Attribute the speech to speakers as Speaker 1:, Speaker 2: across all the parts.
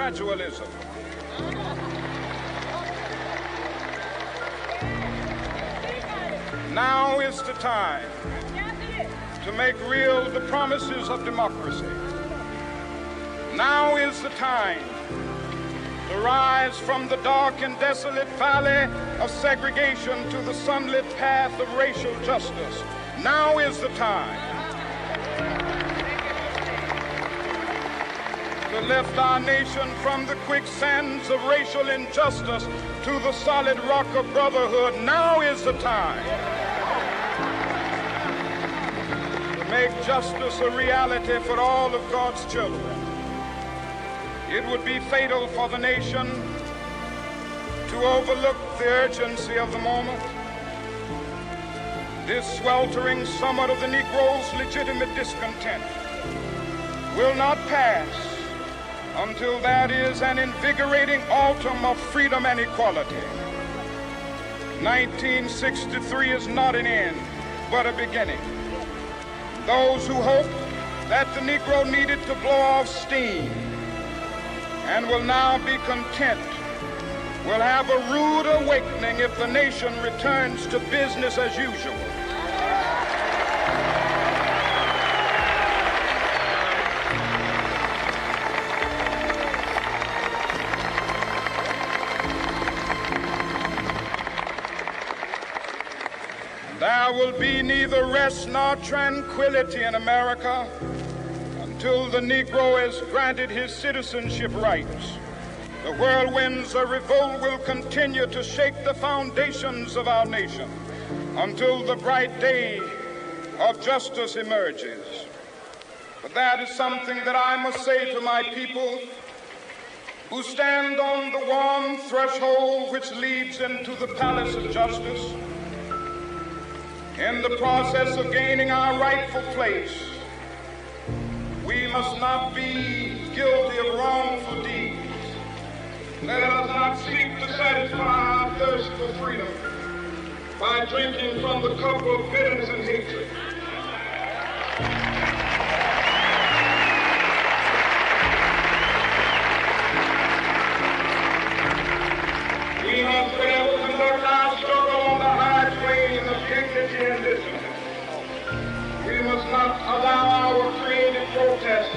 Speaker 1: gradualism. Now is the time to make real the promises of democracy. Now is the time to rise from the dark and desolate valley of segregation to the sunlit path of racial justice. Now is the time to lift our nation from the quicksands of racial injustice to the solid rock of brotherhood. Now is the time to make justice a reality for all of God's children. It would be fatal for the nation to overlook the urgency of the moment. This sweltering summit of the Negro's legitimate discontent will not pass until that is an invigorating autumn of freedom and equality. 1963 is not an end, but a beginning. Those who hope that the Negro needed to blow off steam and will now be content will have a rude awakening if the nation returns to business as usual. There will be neither rest nor tranquility in America until the Negro has granted his citizenship rights. The whirlwinds of revolt will continue to shake the foundations of our nation until the bright day of justice emerges. But that is something that I must say to my people who stand on the warm threshold which leads into the palace of justice. In the process of gaining our rightful place, we must not be guilty of wrongful deeds. Let us not seek to satisfy our thirst for freedom by drinking from the cup of bitterness and hatred. We must forever conduct our struggle on the high plane of dignity and discipline. We must not allow our creative protest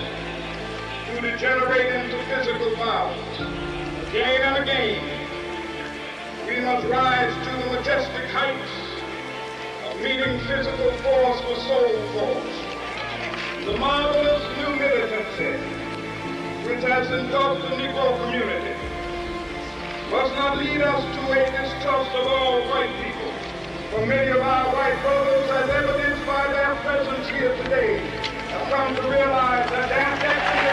Speaker 1: to degenerate into physical violence. Again and again, we must rise to the majestic heights of meeting physical force with soul force. The marvelous new militancy which has engulfed the Negro community must not lead us to a distrust of all white people. For many of our white brothers, as evidenced by their presence here today, have come to realize that their destiny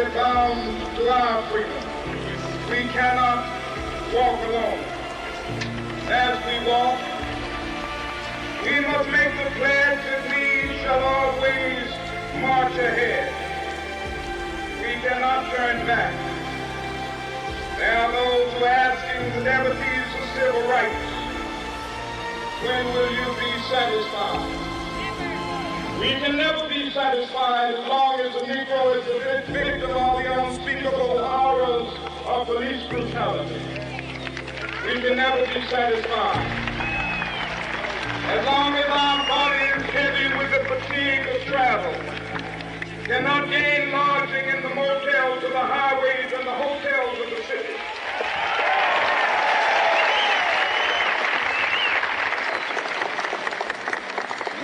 Speaker 1: is bound to our freedom. We cannot walk alone. As we walk, we must make the pledge that we shall always march ahead. We cannot turn back. There are those who are asking the devotees of civil rights, when will you be satisfied? We can never be satisfied as long as the Negro is the victim of the unspeakable horrors of police brutality. We can never be satisfied as long as our body is heavy with the fatigue of travel, cannot gain lodging in the motels of the highways and the hotels of the city.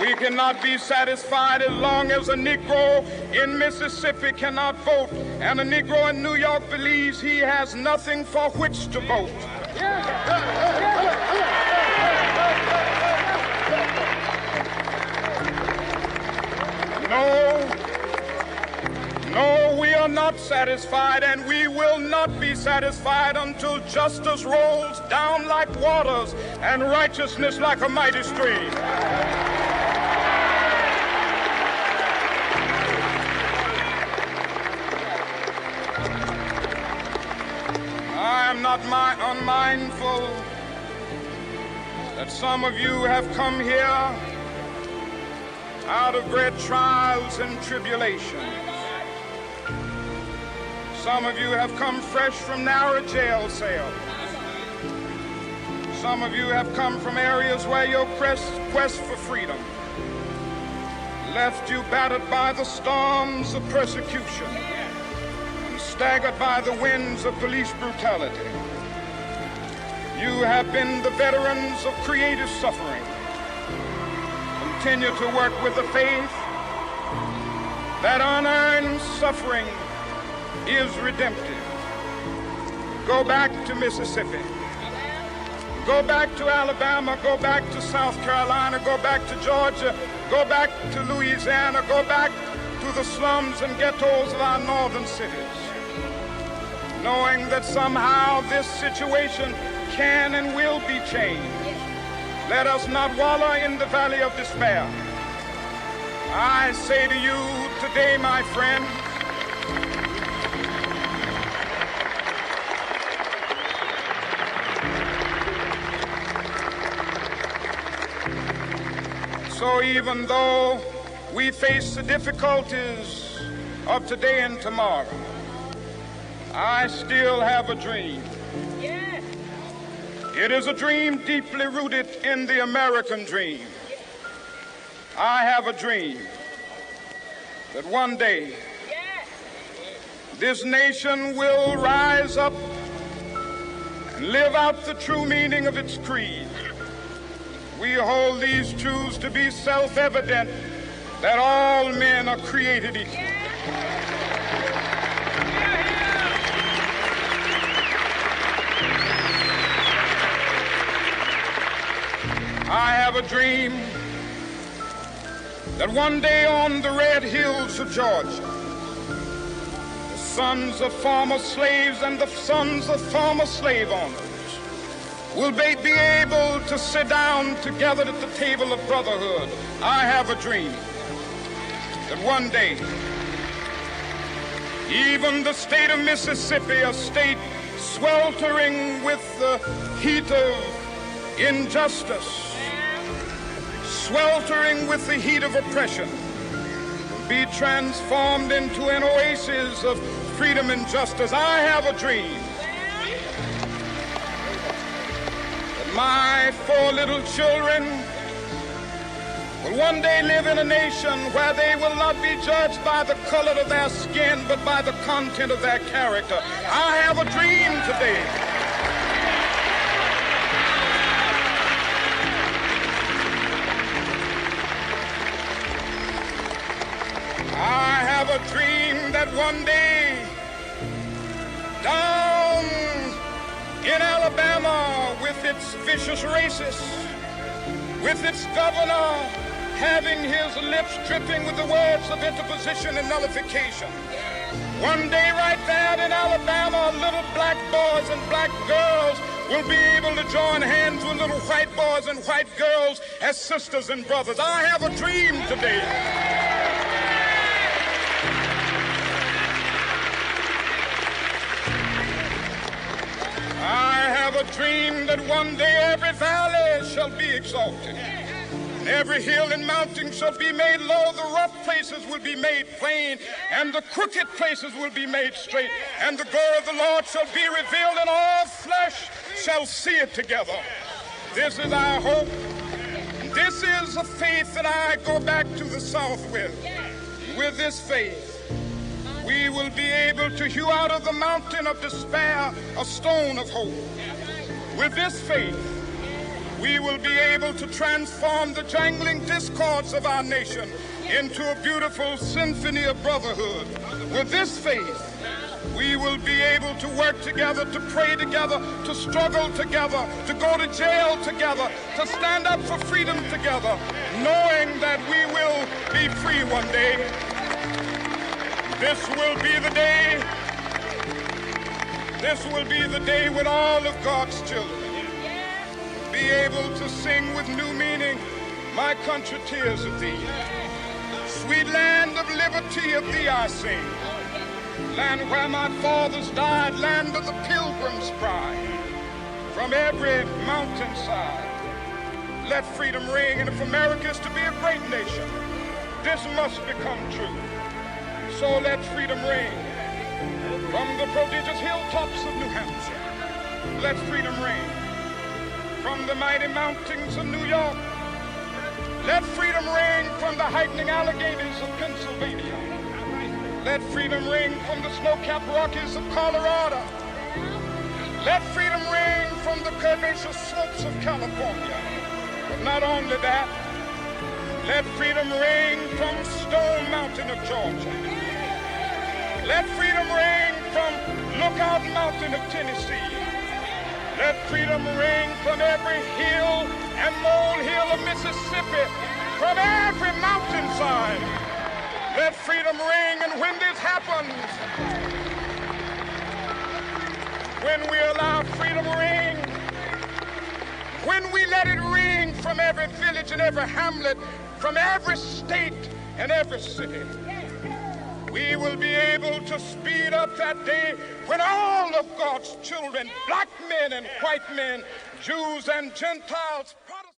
Speaker 1: We cannot be satisfied as long as a Negro in Mississippi cannot vote and a Negro in New York believes he has nothing for which to vote. No, we are not satisfied, and we will not be satisfied until justice rolls down like waters and righteousness like a mighty stream. I'm not unmindful that some of you have come here out of great trials and tribulations. Some of you have come fresh from narrow jail cells. Some of you have come from areas where your quest for freedom left you battered by the storms of persecution and staggered by the winds of police brutality. You have been the veterans of creative suffering. Continue to work with the faith that unearned suffering is redemptive. Go back to Mississippi. Go back to Alabama. Go back to South Carolina. Go back to Georgia. Go back to Louisiana. Go back to the slums and ghettos of our northern cities, knowing that somehow this situation can and will be changed. Let us not wallow in the valley of despair. I say to you today, my friend, so even though we face the difficulties of today and tomorrow, I still have a dream. Yes. It is a dream deeply rooted in the American dream. I have a dream that one day this nation will rise up and live out the true meaning of its creed. We hold these truths to be self-evident, that all men are created equal. I have a dream that one day on the red hills of Georgia, the sons of former slaves and the sons of former slave owners will be able to sit down together at the table of brotherhood. I have a dream that one day, even the state of Mississippi, a state sweltering with the heat of injustice, sweltering with the heat of oppression, will be transformed into an oasis of freedom and justice. I have a dream that my 4 little children will one day live in a nation where they will not be judged by the color of their skin, but by the content of their character. I have a dream today I have a dream that one day down in Alabama, with its vicious racists, with its governor having his lips dripping with the words of interposition and nullification, one day right there in Alabama, little black boys and black girls will be able to join hands with little white boys and white girls as sisters and brothers. I have a dream today that one day every valley shall be exalted, and every hill and mountain shall be made low. The rough places will be made plain, and the crooked places will be made straight. And the glory of the Lord shall be revealed, and all flesh shall see it together. This is our hope. This is a faith that I go back to the South with. With this faith, we will be able to hew out of the mountain of despair a stone of hope. With this faith, we will be able to transform the jangling discords of our nation into a beautiful symphony of brotherhood. With this faith, we will be able to work together, to pray together, to struggle together, to go to jail together, to stand up for freedom together, knowing that we will be free one day. This will be the day. This will be the day when all of God's children will be able to sing with new meaning, "My country, tears of thee. Sweet land of liberty, of thee I sing. land where my fathers died, land of the Pilgrim's Pride. From every mountainside, let freedom ring. And if America is to be a great nation, this must become true. So let freedom ring. From the prodigious hilltops of New Hampshire, let freedom ring. From the mighty mountains of New York, let freedom ring. From the heightening Alleghenies of Pennsylvania, let freedom ring. From the snow-capped Rockies of Colorado, let freedom ring. From the curvaceous slopes of California. But not only that, let freedom ring from Stone Mountain of Georgia. Let freedom ring from Lookout Mountain of Tennessee. Let freedom ring from every hill and molehill of Mississippi, from every mountainside. Let freedom ring. And when this happens, when we allow freedom to ring, when we let it ring from every village and every hamlet, from every state and every city, we will be able to speed up that day when all of God's children, black men and white men, Jews and Gentiles,